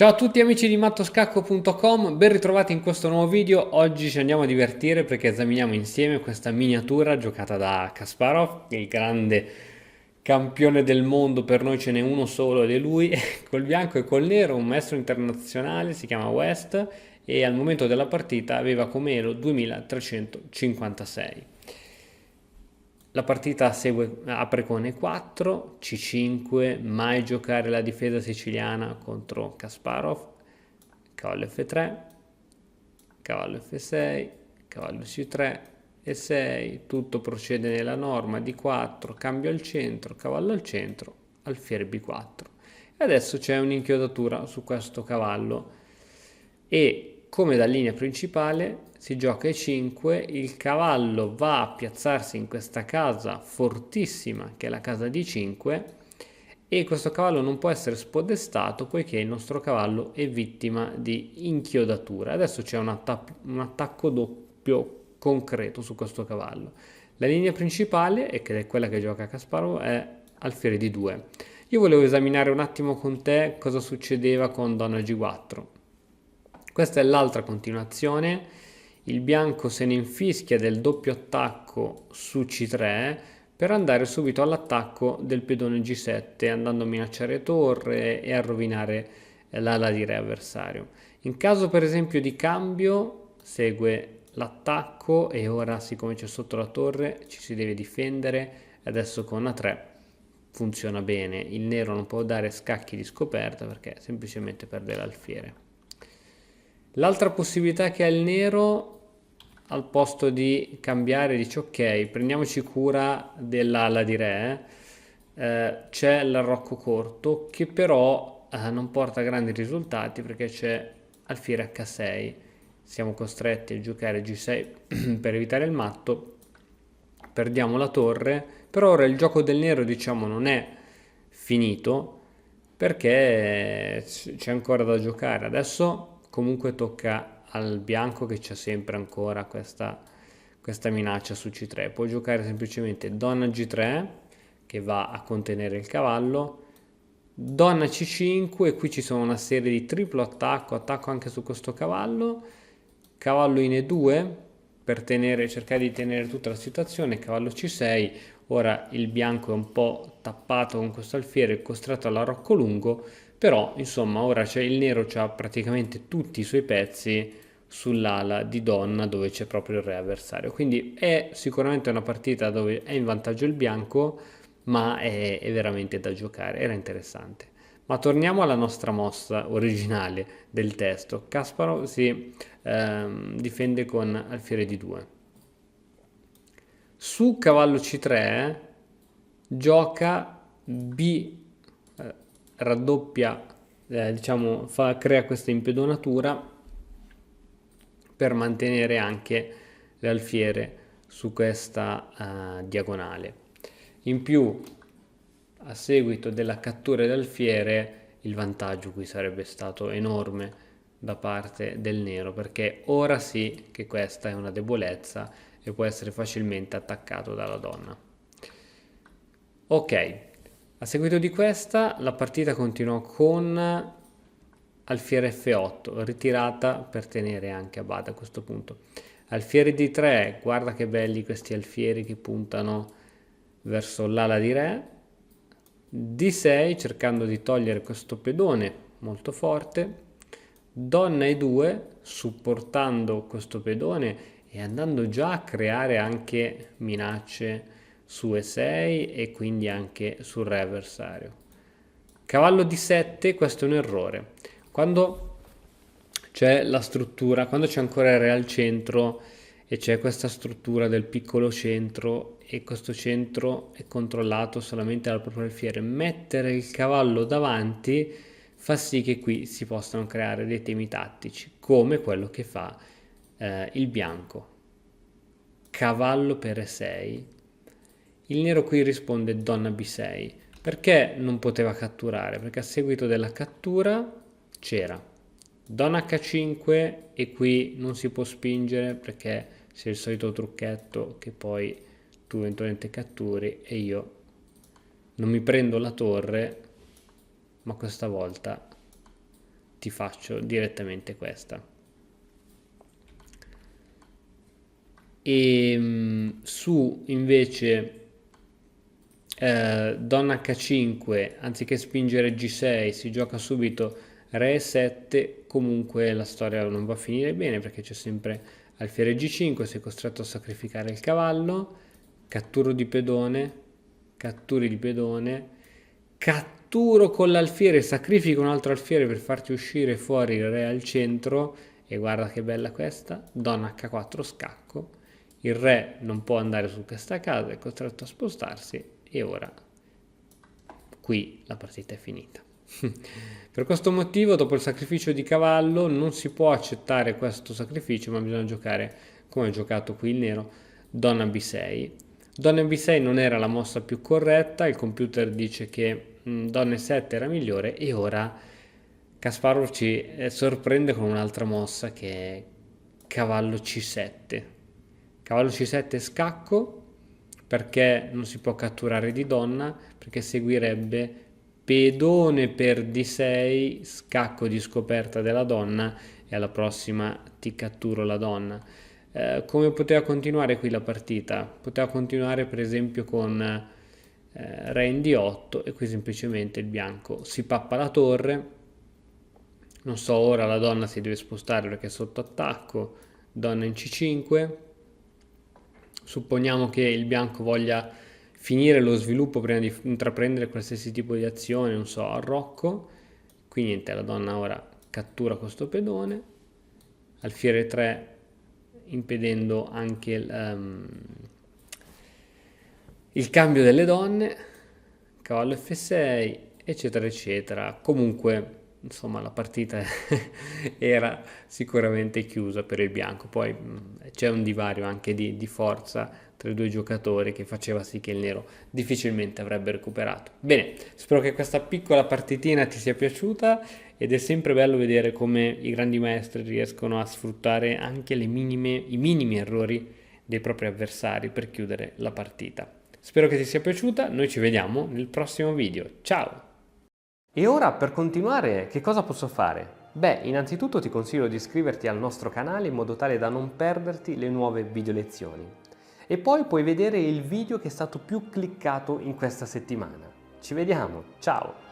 Ciao a tutti amici di mattoscacco.com, ben ritrovati in questo nuovo video. Oggi ci andiamo a divertire perché esaminiamo insieme questa miniatura giocata da Kasparov, il grande campione del mondo. Per noi ce n'è uno solo ed è lui, col bianco e col nero, un maestro internazionale, si chiama West e al momento della partita aveva come elo 2356. La partita apre con E4, C5, mai giocare la difesa siciliana contro Kasparov, cavallo F3, cavallo F6, cavallo C3, E6, tutto procede nella norma, D4, cambio al centro, cavallo al centro, alfiere B4. E adesso c'è un'inchiodatura su questo cavallo e come da linea principale si gioca E5, il cavallo va a piazzarsi in questa casa fortissima che è la casa D5 e questo cavallo non può essere spodestato poiché il nostro cavallo è vittima di inchiodatura. Adesso c'è un attacco doppio concreto su questo cavallo. La linea principale, e che è quella che gioca Kasparov, è alfiere D2. Io volevo esaminare un attimo con te cosa succedeva con donna G4. Questa è l'altra continuazione. Il bianco se ne infischia del doppio attacco su C3 per andare subito all'attacco del pedone G7, andando a minacciare torre e a rovinare l'ala di re avversario. In caso per esempio di cambio, segue l'attacco e ora siccome c'è sotto la torre ci si deve difendere. Adesso con A3 funziona bene, il nero non può dare scacchi di scoperta perché semplicemente perde l'alfiere. L'altra possibilità che ha il nero, al posto di cambiare, dice ok, prendiamoci cura dell'ala di re, c'è l'arrocco corto che però non porta grandi risultati perché c'è alfiere H6, siamo costretti a giocare G6 per evitare il matto, perdiamo la torre, però ora il gioco del nero diciamo non è finito perché c'è ancora da giocare. Adesso comunque tocca al bianco che c'è sempre ancora questa minaccia su C3. Può giocare semplicemente donna G3 che va a contenere il cavallo, donna C5 e qui ci sono una serie di triplo attacco, attacco anche su questo cavallo, cavallo in E2 per cercare di tenere tutta la situazione, cavallo C6. Ora il bianco è un po' tappato con questo alfiere, costretto all'arrocco lungo, però insomma ora c'è il nero, c'ha praticamente tutti i suoi pezzi sull'ala di donna dove c'è proprio il re avversario. Quindi è sicuramente una partita dove è in vantaggio il bianco, ma è veramente da giocare, era interessante. Ma torniamo alla nostra mossa originale del testo. Kasparov si difende con alfiere di 2. Su cavallo C3 gioca B, raddoppia, diciamo, crea questa impedonatura per mantenere anche l'alfiere su questa diagonale. In più, a seguito della cattura dell'alfiere, il vantaggio qui sarebbe stato enorme da parte del nero, perché ora sì che questa è una debolezza e può essere facilmente attaccato dalla donna. Ok, a seguito di questa la partita continuò con alfiere F8, ritirata per tenere anche a bada a questo punto. Alfiere D3, guarda che belli questi alfieri che puntano verso l'ala di re. D6 cercando di togliere questo pedone molto forte. Donna E2 supportando questo pedone e andando già a creare anche minacce su E6 e quindi anche sul re avversario. Cavallo D7, questo è un errore. Quando c'è la struttura, quando c'è ancora il re al centro e c'è questa struttura del piccolo centro e questo centro è controllato solamente dal proprio alfiere, mettere il cavallo davanti fa sì che qui si possano creare dei temi tattici, come quello che fa il bianco. Cavallo per E6. Il nero qui risponde donna B6. Perché non poteva catturare? Perché a seguito della cattura c'era donna H5 e qui non si può spingere perché c'è il solito trucchetto che poi tu eventualmente catturi e io non mi prendo la torre, ma questa volta ti faccio direttamente questa. E su invece donna H5, anziché spingere G6, si gioca subito Re E7, comunque la storia non va a finire bene perché c'è sempre alfiere G5, sei costretto a sacrificare il cavallo, catturo di pedone, catturi di pedone, catturo con l'alfiere, sacrifico un altro alfiere per farti uscire fuori il re al centro e guarda che bella questa, donna H4 scacco, il re non può andare su questa casa, è costretto a spostarsi e ora qui la partita è finita. Per questo motivo, dopo il sacrificio di cavallo, non si può accettare questo sacrificio, ma bisogna giocare come ha giocato qui il nero, donna B6. Donna B6 non era la mossa più corretta, il computer dice che donna E7 era migliore e ora Kasparov ci sorprende con un'altra mossa che è cavallo C7. Cavallo C7 scacco perché non si può catturare di donna, perché seguirebbe pedone per D6, scacco di scoperta della donna e alla prossima ti catturo la donna. Come poteva continuare qui la partita? Poteva continuare per esempio con re in D8 e qui semplicemente il bianco si pappa la torre. Non so, ora la donna si deve spostare perché è sotto attacco, donna in C5. Supponiamo che il bianco voglia finire lo sviluppo prima di intraprendere qualsiasi tipo di azione, non so, arrocco. Qui niente, la donna ora cattura questo pedone, alfiere 3 impedendo anche il cambio delle donne, cavallo F6, eccetera, eccetera. Comunque, insomma, la partita era sicuramente chiusa per il bianco. Poi c'è un divario anche di forza tra i due giocatori che faceva sì che il nero difficilmente avrebbe recuperato. Bene, spero che questa piccola partitina ti sia piaciuta ed è sempre bello vedere come i grandi maestri riescono a sfruttare anche i minimi errori dei propri avversari per chiudere la partita. Spero che ti sia piaciuta, noi ci vediamo nel prossimo video. Ciao! E ora per continuare che cosa posso fare? Beh, innanzitutto ti consiglio di iscriverti al nostro canale in modo tale da non perderti le nuove video lezioni. E poi puoi vedere il video che è stato più cliccato in questa settimana. Ci vediamo, ciao!